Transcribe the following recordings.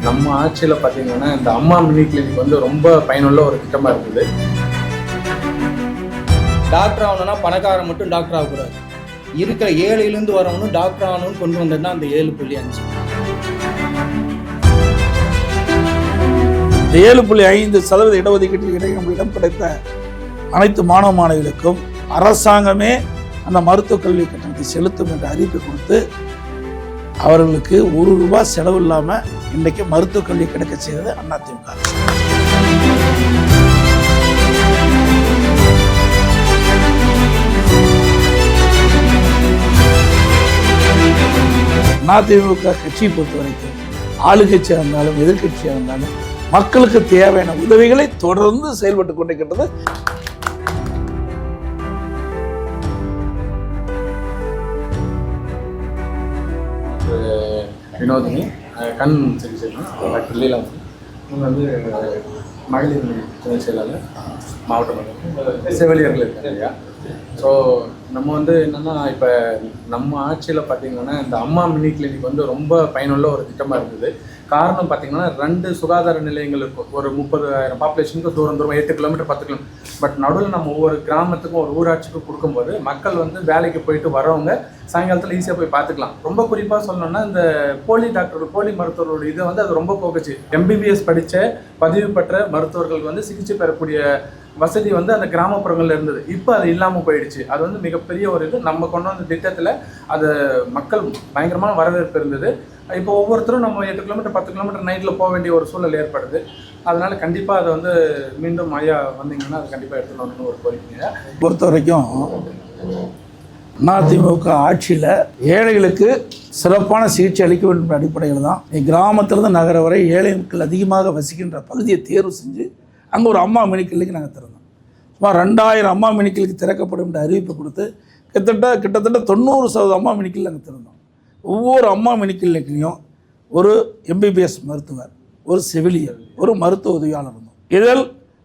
நம்ம ஆட்சியில் பார்த்தீங்கன்னா இந்த அம்மா மினி கிளினிக் வந்து ரொம்ப பயனுள்ள ஒரு திட்டமாக இருக்குது. டாக்டர் ஆகணும்னா பணக்காரன் மட்டும் டாக்டர் ஆகக்கூடாது, இருக்கிற ஏழையிலேருந்து வரவனும் டாக்டர் ஆகணும்னு கொண்டு வந்தது தான் அந்த 7.5. இந்த 7.5% இடஒதுக்கீட்டில் இடம் கிடைத்த அனைத்து மாணவ மாணவிகளுக்கும் அரசாங்கமே அந்த மருத்துவக் கல்வி கட்டணத்தை செலுத்தும் என்ற அறிவிப்பை கொடுத்து அவர்களுக்கு ₹1 செலவு இல்லாமல் இன்றைக்கு மருத்துவக் கல்வி கிடைக்க செய்தது அதிமுக. அதிமுக கட்சியை பொறுத்த வரைக்கும் ஆளுங்கட்சியாக இருந்தாலும் எதிர்கட்சியாக இருந்தாலும் மக்களுக்கு தேவையான உதவிகளை தொடர்ந்து செயல்பட்டு கொண்டிருக்கின்றது. வினோதினி கண் சிகிச்சை டாக்டர் லீலாம், இவங்க வந்து மகளிர் துணை செயலாளர் மாவட்ட மண்டலம் செவிலியர்கள் இருக்காங்க இல்லையா. ஸோ நம்ம வந்து என்னென்னா இப்போ நம்ம ஆட்சியில் பார்த்திங்கன்னா இந்த அம்மா மினி கிளினிக் வந்து ரொம்ப பயனுள்ள ஒரு திட்டமாக இருந்தது. காரணம் பார்த்திங்கன்னா 2 சுகாதார நிலையங்கள் இருக்கும். ஒரு 30,000 பாப்புலேஷனுக்கு தூரம் 8 கிலோமீட்டர் 10 கிலோமீட்டர். பட் நடுவில் நம்ம ஒவ்வொரு கிராமத்துக்கும் ஒரு ஊராட்சிக்கும் கொடுக்கும்போது மக்கள் வந்து வேலைக்கு போயிட்டு வரவங்க சாயங்காலத்தில் ஈஸியாக போய் பார்த்துக்கலாம். ரொம்ப குறிப்பாக சொல்லணும்னா இந்த போலி மருத்துவரோட இதை வந்து அது ரொம்ப போக்குச்சு. MBBS படித்த பதிவு பெற்ற மருத்துவர்களுக்கு வந்து சிகிச்சை பெறக்கூடிய வசதி வந்து அந்த கிராமப்புறங்களில் இருந்தது. இப்போ அது இல்லாமல் போயிடுச்சு. அது வந்து மிகப்பெரிய ஒரு இது. நம்ம கொண்டு வந்த திட்டத்தில் அது மக்கள் பயங்கரமான வரவேற்பு இருந்தது. இப்போ ஒவ்வொருத்தரும் நம்ம 8 கிலோமீட்டர் 10 கிலோமீட்டர் நைட்டில் போக வேண்டிய ஒரு சூழல் ஏற்படுது. அதனால் கண்டிப்பாக அதை வந்து மீண்டும் ஐயா வந்தீங்கன்னா அது கண்டிப்பாக எடுத்துன்னு வரணும்னு ஒரு கோரிக்கைங்க. பொறுத்த வரைக்கும் அதிமுக ஆட்சியில் ஏழைகளுக்கு சிறப்பான சிகிச்சை அளிக்க வேண்டும் என்ற அடிப்படையில் தான் கிராமத்திலிருந்து நகர வரை ஏழை மக்கள் அதிகமாக வசிக்கின்ற பகுதியை தேர்வு செஞ்சு அங்கே ஒரு அம்மா மினி கிளினிக் நாங்கள் திறந்தோம். சுமார் 2000 அம்மா மினி கிளினிக் திறக்கப்படும் என்ற அறிவிப்பை கொடுத்து கிட்டத்தட்ட 90% அம்மா மினி கிளினிக் நாங்கள் திறந்தோம். ஒவ்வொரு அம்மா மினி கிளினிக்லையும் ஒரு MBBS மருத்துவர், ஒரு செவிலியர், ஒரு மருத்துவ உதவியாளர் இருந்தோம். இதில்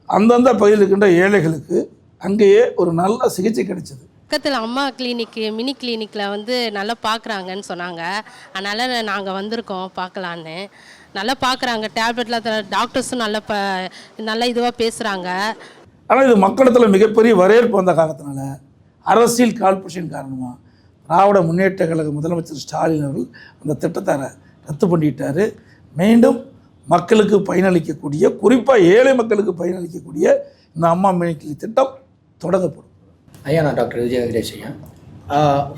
அந்தந்த பகுதியில் இருக்கின்ற ஏழைகளுக்கு அங்கேயே ஒரு நல்ல சிகிச்சை கிடைச்சது. பக்கத்தில் அம்மா கிளினிக்கு மினி கிளினிக்கில் வந்து நல்லா பார்க்குறாங்கன்னு சொன்னாங்க. அதனால் நாங்கள் வந்திருக்கோம் பார்க்கலான்னு. நல்லா பார்க்குறாங்க, டேப்லெட்லாம் டாக்டர்ஸும் நல்லா இதுவாக பேசுகிறாங்க. ஆனால் இது மக்களிடத்தில் மிகப்பெரிய வரவேற்பு வந்த காலத்தினால அரசியல் கால்புஷன் காரணமாக திராவிட முன்னேற்ற கழக முதலமைச்சர் ஸ்டாலின் அவர்கள் அந்த திட்டத்தை ரத்து பண்ணிட்டார். மீண்டும் மக்களுக்கு பயனளிக்கக்கூடிய, குறிப்பாக ஏழை மக்களுக்கு பயனளிக்கக்கூடிய இந்த அம்மா மினி கிளினிக் திட்டம் தொடங்கப்படும். ஐயா, நான் டாக்டர் விஜய் வெங்கடேஷ் ஐயா.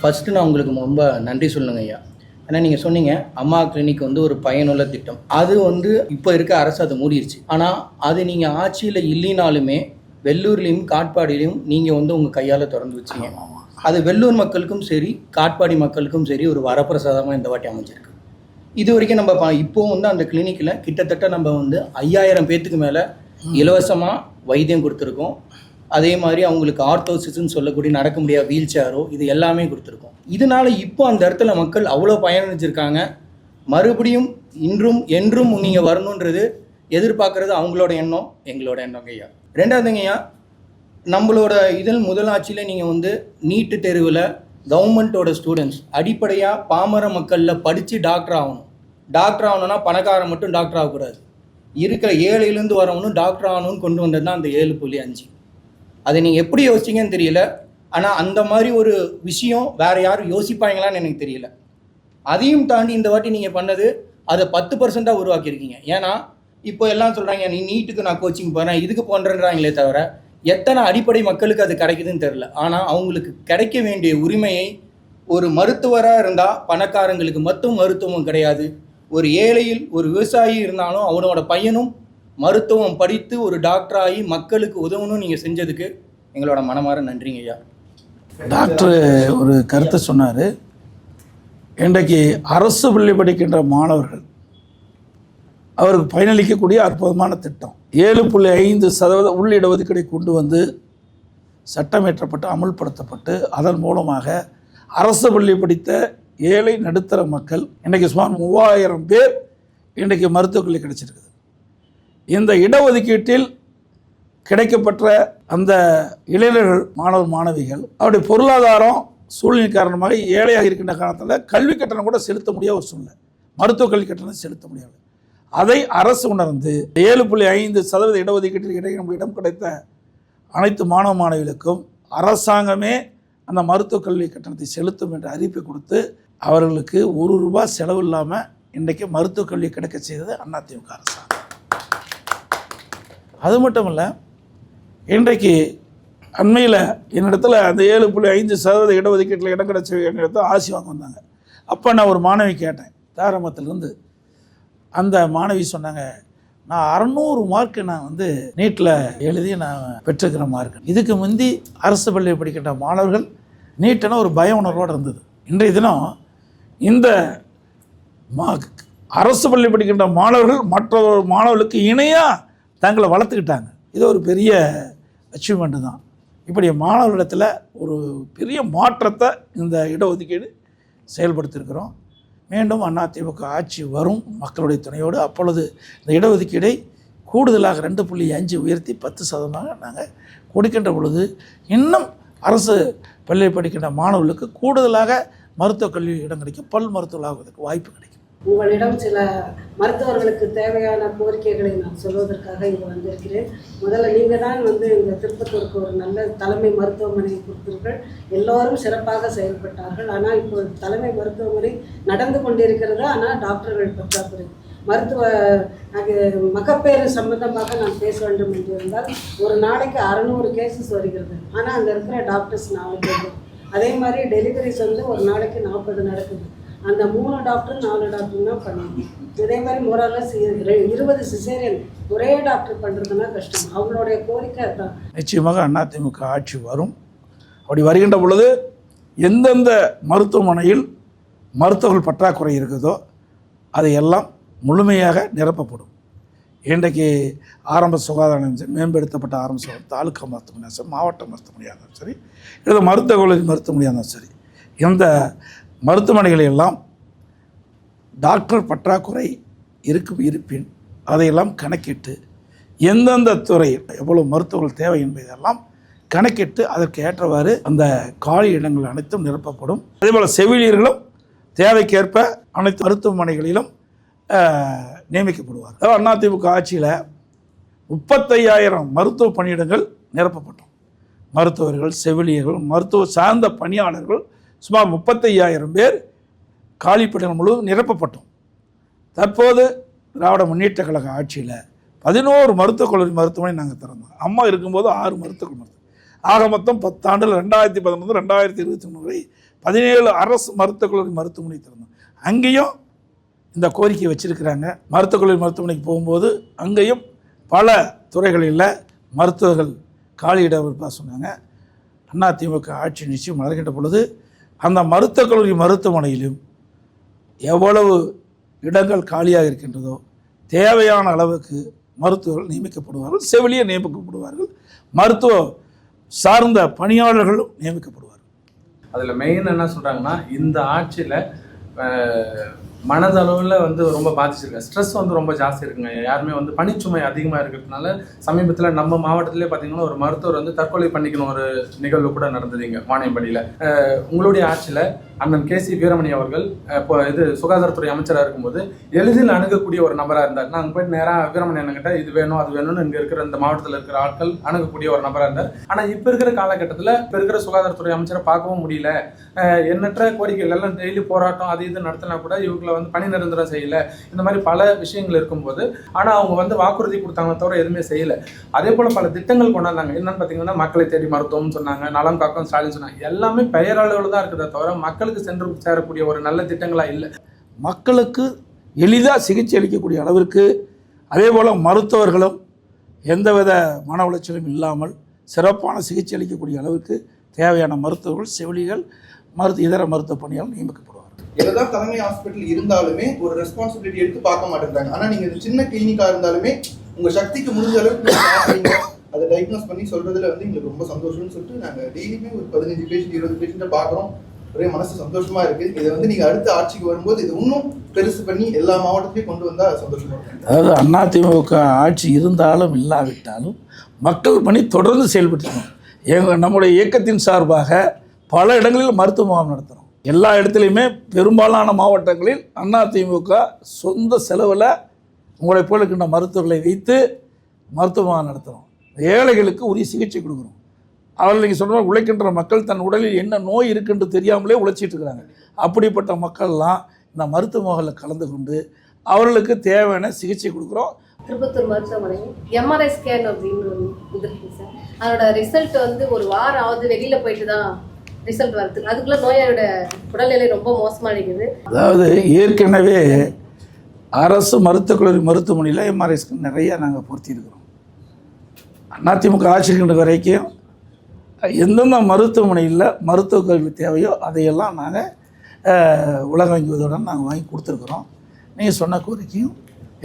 ஃபஸ்ட்டு நான் உங்களுக்கு ரொம்ப நன்றி சொல்லுங்க ஐயா. ஏன்னா நீங்கள் சொன்னீங்க அம்மா கிளினிக் வந்து ஒரு பயனுள்ள திட்டம். அது வந்து இப்போ இருக்க அரசு அதை மூடிடுச்சு. ஆனால் அது நீங்கள் ஆட்சியில் இல்லைனாலுமே வெள்ளூர்லேயும் காட்பாடியிலையும் நீங்கள் வந்து உங்கள் கையால் திறந்து வச்சிங்க. அது வெள்ளூர் மக்களுக்கும் சரி காட்பாடி மக்களுக்கும் சரி ஒரு வரப்பிரசாதமாக இந்த வாட்டி அமைஞ்சிருக்கு. இது வரைக்கும் நம்ம இப்போ வந்து அந்த கிளினிக்கில் கிட்டத்தட்ட நம்ம வந்து 5000 பேர்த்துக்கு மேலே இலவசமாக வைத்தியம் கொடுத்துருக்கோம். அதே மாதிரி அவங்களுக்கு ஆர்த்தோசிஸ்ன்னு சொல்லக்கூடிய நடக்க முடியாத வீல் சேரோ இது எல்லாமே கொடுத்துருக்கோம். இதனால இப்போ அந்த இடத்துல மக்கள் அவ்வளோ பயனடைஞ்சிருக்காங்க. மறுபடியும் இன்றும் என்றும் நீங்கள் வரணுன்றது எதிர்பார்க்குறது அவங்களோட எண்ணம், எங்களோட எண்ணம் ஐயா. ரெண்டாவதுங்க ஐயா, நம்மளோட இதில் முதலாட்சியில் நீங்கள் வந்து நீட்டு தேர்வில் கவர்மெண்ட்டோட ஸ்டூடெண்ட்ஸ் அடிப்படையாக பாமர மக்களில் படித்து டாக்டர் ஆகணும்னா பணக்காரன் மட்டும் டாக்டர் ஆகக்கூடாது, இருக்கிற ஏழையிலேருந்து வரவனும் டாக்டர் ஆகணும்னு கொண்டு வந்தது தான் அந்த 7.5. அதை நீங்கள் எப்படி யோசிச்சிங்கன்னு தெரியல. ஆனால் அந்த மாதிரி ஒரு விஷயம் வேறு யாரும் யோசிப்பாங்களான்னு எனக்கு தெரியல. அதையும் தாண்டி இந்த வாட்டி நீங்கள் பண்ணது அதை 10% உருவாக்கியிருக்கீங்க. ஏன்னா இப்போ எல்லாம் சொல்கிறாங்க நீ நீட்டுக்கு நான் கோச்சிங் போகிறேன் இதுக்கு போன்றேன்றாங்களே தவிர எத்தனை அடிப்படை மக்களுக்கு அது கிடைக்குதுன்னு தெரில. ஆனால் அவங்களுக்கு கிடைக்க வேண்டிய உரிமையை ஒரு மருத்துவராக இருந்தால் பணக்காரங்களுக்கு மட்டும் மருத்துவம் கிடையாது, ஒரு ஏழையில் ஒரு விவசாயி இருந்தாலும் அவனோட பையனும் மருத்துவம் படித்து ஒரு டாக்டராகி மக்களுக்கு உதவணும் நீங்கள் செஞ்சதுக்கு எங்களோட மனமார நன்றிங்க ஐயா. டாக்டர் ஒரு கருத்தை சொன்னார். இன்றைக்கு அரசு பள்ளி படிக்கின்ற மாணவர்கள் அவருக்கு பயனளிக்கக்கூடிய அற்புதமான திட்டம் 7.5% உள்ளிட ஒதுக்கீடை கொண்டு வந்து சட்டமேற்றப்பட்டு அமுல்படுத்தப்பட்டு அதன் மூலமாக அரசு பள்ளி படித்த ஏழை நடுத்தர மக்கள் இன்றைக்கு சுமார் 3000 பேர் இன்றைக்கு மருத்துவக் கல்வி கிடைச்சிருக்குது. இந்த இடஒதுக்கீட்டில் கிடைக்கப்பட்ட அந்த இளைஞர்கள் மாணவர் மாணவிகள் அவருடைய பொருளாதாரம் சூழ்நிலை காரணமாக ஏழையாக இருக்கின்ற காரணத்தில் கல்வி கட்டணம் கூட செலுத்த முடியாத ஒரு சூழ்நிலை, மருத்துவ கல்வி கட்டணம் செலுத்த முடியாது. அதை அரசு உணர்ந்து 7.5% இடஒதுக்கீட்டில் இடம் கிடைத்த அனைத்து மாணவ மாணவிகளுக்கும் அரசாங்கமே அந்த மருத்துவக் கல்வி கட்டணத்தை செலுத்தும் என்ற அறிவிப்பை கொடுத்து அவர்களுக்கு ₹1 செலவு இல்லாமல் இன்றைக்கு மருத்துவக் கல்வி கிடைக்க செய்தது அதிமுக அரசாங்கம். அது மட்டும் இல்லை, இன்றைக்கு அண்மையில் என்னிடத்தில் அந்த 7.5% இடஒதுக்கீட்டில் இடம் கிடைச்ச என்னிடத்தில் ஆசி வாங்க வந்தாங்க. அப்போ நான் ஒரு மாணவி கேட்டேன், தாராமத்திலிருந்து. அந்த மாணவி சொன்னாங்க, நான் 600 மார்க்கு நான் நீட்டில் எழுதி நான் பெற்றுக்கிற மார்க். இதுக்கு முந்தி அரசு பள்ளியில் படிக்கின்ற மாணவர்கள் நீட்டுனா ஒரு பய உணர்வோடு இருந்தது. இன்றைய தினம் இந்த அரசு பள்ளி படிக்கின்ற மாணவர்கள் மற்ற மாணவர்களுக்கு இணையாக தங்களை வளர்த்துக்கிட்டாங்க. இது ஒரு பெரிய அச்சீவ்மெண்ட்டு தான். இப்படி மாணவர்களிடத்தில் ஒரு பெரிய மாற்றத்தை இந்த இடஒதுக்கீடு செயல்படுத்தியிருக்கிறோம். மீண்டும் அதிமுக ஆட்சி வரும் மக்களுடைய துணையோடு. அப்பொழுது இந்த இடஒதுக்கீடை கூடுதலாக 2.5 உயர்த்தி 10% நாங்கள் கொடுக்கின்ற பொழுது இன்னும் அரசு பள்ளியில் படிக்கின்ற மாணவர்களுக்கு கூடுதலாக மருத்துவக் கல்வி இடம் கிடைக்கும், பல் மருத்துவர்களுக்கு வாய்ப்பு கிடைக்கும். உங்களிடம் சில மருத்துவர்களுக்கு தேவையான கோரிக்கைகளை நான் சொல்வதற்காக இங்கே வந்திருக்கிறேன். முதல்ல நீங்கள் தான் இந்த திருப்பத்தூருக்கு ஒரு நல்ல தலைமை மருத்துவமனையை கொடுத்தீர்கள். எல்லோரும் சிறப்பாக செயல்பட்டார்கள். ஆனால் இப்போ தலைமை மருத்துவமனை நடந்து கொண்டிருக்கிறது. ஆனால் டாக்டர்கள் பற்றாக்குறை. மருத்துவ மகப்பேறு சம்பந்தமாக நான் பேச வேண்டும் என்று இருந்தால் ஒரு நாளைக்கு 600 கேசஸ் வருகிறது. ஆனால் அங்கே இருக்கிற டாக்டர்ஸ் 4 பேர். அதே மாதிரி டெலிவரிஸ் ஒரு நாளைக்கு 40 நடக்குது. அந்த 3 டாக்டர் 4 டாக்டர் தான் பண்ணுவாங்க. இதே மாதிரி மோரலஸ் 20 சிசேரியன் ஒரே டாக்டர் பண்ணுறதுனா கஷ்டம். அவங்களுடைய கோரிக்கை தான். நிச்சயமாக அதிமுக ஆட்சி வரும். அப்படி வருகின்ற பொழுது எந்தெந்த மருத்துவமனையில் மருத்துவர்கள் பற்றாக்குறை இருக்குதோ அதையெல்லாம் முழுமையாக நிரப்பப்படும். இன்றைக்கு ஆரம்ப சுகாதார நிலையம் மேம்படுத்தப்பட்ட ஆரம்ப சுகாதாரம், தாலுக்கா மருத்துவமனையாக சரி, மாவட்ட மருத்துவமனையாக இருந்தாலும் சரி, இல்லை மருத்துவக் கல்லூரி மருத்துவமனையாக இருந்தாலும் சரி, இந்த மருத்துவமனைகளெல்லாம் டாக்டர் பற்றாக்குறை இருப்பின் அதையெல்லாம் கணக்கிட்டு எந்தெந்த துறையில் எவ்வளோ மருத்துவர்கள் தேவை என்பதெல்லாம் கணக்கிட்டு அதற்கு ஏற்றவாறு அந்த காலி இடங்கள் அனைத்தும் நிரப்பப்படும். அதேபோல் செவிலியர்களும் தேவைக்கேற்ப அனைத்து மருத்துவமனைகளிலும் நியமிக்கப்படுவார். அதிமுக ஆட்சியில் 35,000 மருத்துவ பணியிடங்கள் நிரப்பப்பட்டோம். மருத்துவர்கள், செவிலியர்கள், மருத்துவ சார்ந்த பணியாளர்கள் சுமார் 35,000 பேர் காலிப்பணிகள் முழுவதும் நிரப்பப்பட்டோம். தற்போது திராவிட முன்னேற்ற கழக ஆட்சியில் 11 மருத்துவக் கல்லூரி மருத்துவமனை நாங்கள் திறந்தோம். அம்மா இருக்கும்போது 6 மருத்துவக் கல்லூரி. ஆக மொத்தம் 10 ஆண்டுகள் 2011 2023 வரை 17 அரசு மருத்துவக் கல்லூரி மருத்துவமனை திறந்தோம். அங்கேயும் இந்த கோரிக்கை வச்சுருக்கிறாங்க. மருத்துவக் கல்லூரி மருத்துவமனைக்கு போகும்போது அங்கேயும் பல துறைகளில் மருத்துவர்கள் காலியிடம் இருப்பதாக சொன்னாங்க. அதிமுக ஆட்சி நிச்சயம் வளர்கின்ற பொழுது அந்த மருத்துவக் கல்லூரி மருத்துவமனையிலும் எவ்வளவு இடங்கள் காலியாக இருக்கின்றதோ தேவையான அளவுக்கு மருத்துவர்கள் நியமிக்கப்படுவார்கள், செவிலியர் நியமிக்கப்படுவார்கள், மருத்துவ சார்ந்த பணியாளர்களும் நியமிக்கப்படுவார்கள். அதில் மெயின் என்ன சொல்கிறாங்கன்னா, இந்த ஆட்சியில் மனதளவில் ரொம்ப பாதிச்சிருக்கு. ஸ்ட்ரெஸ் ரொம்ப ஜாஸ்தி இருக்குங்க. யாருமே பணிச்சுமை அதிகமாக இருக்கிறதுனால சமீபத்தில் நம்ம மாவட்டத்திலே பார்த்தீங்கன்னா ஒரு மருத்துவர் தற்கொலை பண்ணிக்கணும் ஒரு நிகழ்வு கூட நடந்தது இங்கே வாணியம்படியில். உங்களுடைய ஆட்சியில் அண்ணன் KC வீரமணி அவர்கள் இப்போ சுகாதாரத்துறை அமைச்சராக இருக்கும்போது எளிதில் அணுகக்கூடிய ஒரு நபராக இருந்தார். நாங்கள் போயிட்டு நேராக வீரமணி அண்ணன்கிட்ட இது வேணும் அது வேணும்னு இங்கே இருக்கிற இந்த மாவட்டத்தில் இருக்கிற ஆட்கள் அணுகக்கூடிய ஒரு நபராக இருந்தார். ஆனால் இப்போ இருக்கிற காலகட்டத்தில் இப்போ இருக்கிற சுகாதாரத்துறை அமைச்சரை பார்க்கவும் முடியல. எண்ணற்ற கோரிக்கைகள் எல்லாம் டெய்லி போராட்டம் அது இது நடத்தினா கூட இவங்களை பணி நிரந்தரம் செய்யல. இந்த மாதிரி பல விஷயங்கள் இருக்கும்போது ஆனால் அவங்க வாக்குறுதி கொடுத்தாங்களே தவிர எதுவுமே செய்யலை. அதே போல் பல திட்டங்கள் கொண்டாந்தாங்க. என்னன்னு பார்த்தீங்கன்னா மக்களை தேடி மருத்துவம் சொன்னாங்க, நலம் காக்கும் ஸ்டாலின் சொன்னாங்க. எல்லாமே பெயரளவில் தான் இருக்குதே தவிர மக்களுக்கு சென்று சேரக்கூடிய ஒரு நல்ல திட்டங்களாக இல்லை. மக்களுக்கு எளிதாக சிகிச்சை அளிக்கக்கூடிய அளவிற்கு அதே போல் மருத்துவர்களும் எந்தவித மன உளைச்சலும் இல்லாமல் சிறப்பான சிகிச்சை அளிக்கக்கூடிய அளவுக்கு தேவையான மருத்துவர்கள், செவிலியர்கள், இதர மருத்துவ பணியாளர்கள் நியமிக்கப்படுவார்கள். என்னதான் தலைமை ஹாஸ்பிட்டல் இருந்தாலுமே ஒரு ரெஸ்பான்சிபிலிட்டி எடுத்து பார்க்க மாட்டேங்கிறாங்க. ஆனால் நீங்கள் சின்ன கிளினிக்காக இருந்தாலுமே உங்கள் சக்திக்கு முடிஞ்ச அளவுக்கு அதை டயக்னோஸ் பண்ணி சொல்றதுல எங்களுக்கு ரொம்ப சந்தோஷம்னு சொல்லிட்டு நாங்கள் டெய்லியுமே ஒரு 15 பேஷண்ட் 20 பேஷண்ட்டை பார்க்குறோம். ஒரே மனசு சந்தோஷமா இருக்கு. இதை நீங்க அடுத்த ஆட்சிக்கு வரும்போது இது இன்னும் பெருசு பண்ணி எல்லா மாவட்டத்திலையும் கொண்டு வந்தா சந்தோஷமா இருக்கு. அதாவது அதிமுக ஆட்சி இருந்தாலும் இல்லாவிட்டாலும் மக்கள் பணி தொடர்ந்து செயல்படுத்தணும். நம்முடைய இயக்கத்தின் சார்பாக பல இடங்களில் மருத்துவ முகாம் நடத்துகிறோம். எல்லா இடத்துலையுமே பெரும்பாலான மாவட்டங்களில் அதிமுக சொந்த செலவில் உங்களை போல இருக்கின்ற மருத்துவர்களை வைத்து மருத்துவமாக நடத்துகிறோம். ஏழைகளுக்கு உரிய சிகிச்சை கொடுக்குறோம். அவர்கள் நீங்கள் சொன்ன உழைக்கின்ற மக்கள் தன் உடலில் என்ன நோய் இருக்குன்னு தெரியாமலே உழைச்சிட்டு இருக்கிறாங்க. அப்படிப்பட்ட மக்கள்லாம் இந்த மருத்துவ முகாமில் கலந்து கொண்டு அவர்களுக்கு தேவையான சிகிச்சை கொடுக்குறோம். திருப்பத்தூர் மருத்துவமனை எம்ஆர்ஐ ஸ்கேன் அப்படின்னு வந்துருக்கு சார். அதோட ரிசல்ட் வந்து ஒரு வாரம் ஆகுது, வெளியில் போயிட்டு தான் ரிசல்ட் வருது. அதுக்குள்ளே நோயோட உடல்நிலை ரொம்ப மோசமாக இருக்குது. அதாவது ஏற்கனவே அரசு மருத்துவக் கல்லூரி மருத்துவமனையில் எம்ஆர்ஐ ஸ்கேன் நிறையா நாங்கள் பொருத்தி இருக்கிறோம். அதிமுக ஆட்சிக்கின்ற வரைக்கும் எந்தெந்த மருத்துவமனையில் மருத்துவக் கல்வி தேவையோ அதையெல்லாம் நாங்கள் உலக வங்கியுடன் நாங்கள் வாங்கி கொடுத்துருக்குறோம். நீங்கள் சொன்ன கோரிக்கையும்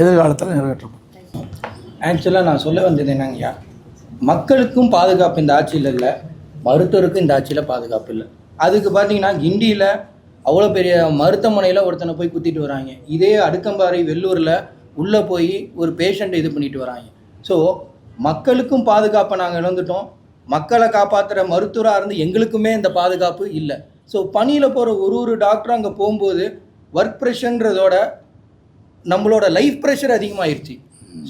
எதிர்காலத்தில் நிறைவேற்றப்படும். ஆக்சுவலாக நான் சொல்ல வந்தது என்னங்கய்யா, மக்களுக்கும் பாதுகாப்பு இந்த ஆட்சியில் இல்லை, மருத்துவருக்கும் இந்த ஆட்சியில் பாதுகாப்பு இல்லை. அதுக்கு பார்த்தீங்கன்னா கிண்டியில் அவ்வளோ பெரிய மருத்துவமனையில் ஒருத்தனை போய் குத்திட்டு வராங்க. இதே அடுக்கம்பாறை வெள்ளூரில் உள்ளே போய் ஒரு பேஷண்ட்டை இது பண்ணிட்டு வராங்க. ஸோ மக்களுக்கும் பாதுகாப்பை நாங்கள் இழந்துட்டோம். மக்களை காப்பாற்றுற மருத்துவராக இருந்து எங்களுக்குமே இந்த பாதுகாப்பு இல்லை. ஸோ பணியில் போகிற ஒரு டாக்டரும் அங்கே போகும்போது ஒர்க் ப்ரெஷர்ன்றதோட நம்மளோட லைஃப் ப்ரெஷர் அதிகமாகிடுச்சு.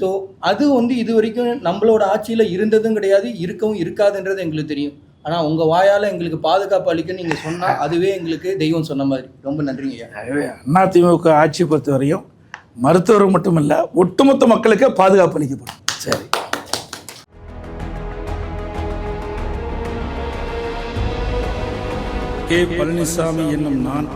ஸோ அது வந்து இது வரைக்கும் நம்மளோட ஆட்சியில் இருந்ததும் கிடையாது, இருக்கவும் இருக்காதுன்றது எங்களுக்கு தெரியும். ஆனால் உங்கள் வாயால் எங்களுக்கு பாதுகாப்பு அளிக்க நீங்கள் சொன்னால் அதுவே எங்களுக்கு தெய்வம் சொன்ன மாதிரி. ரொம்ப நன்றிங்க ஐயா. ஆகவே அதிமுக ஆட்சி பொறுத்த வரையும் மருத்துவர் மட்டுமல்ல ஒட்டுமொத்த மக்களுக்கே பாதுகாப்பு அளிக்கப்படும். சரி. கே. பழனிசாமி என்னும் நான்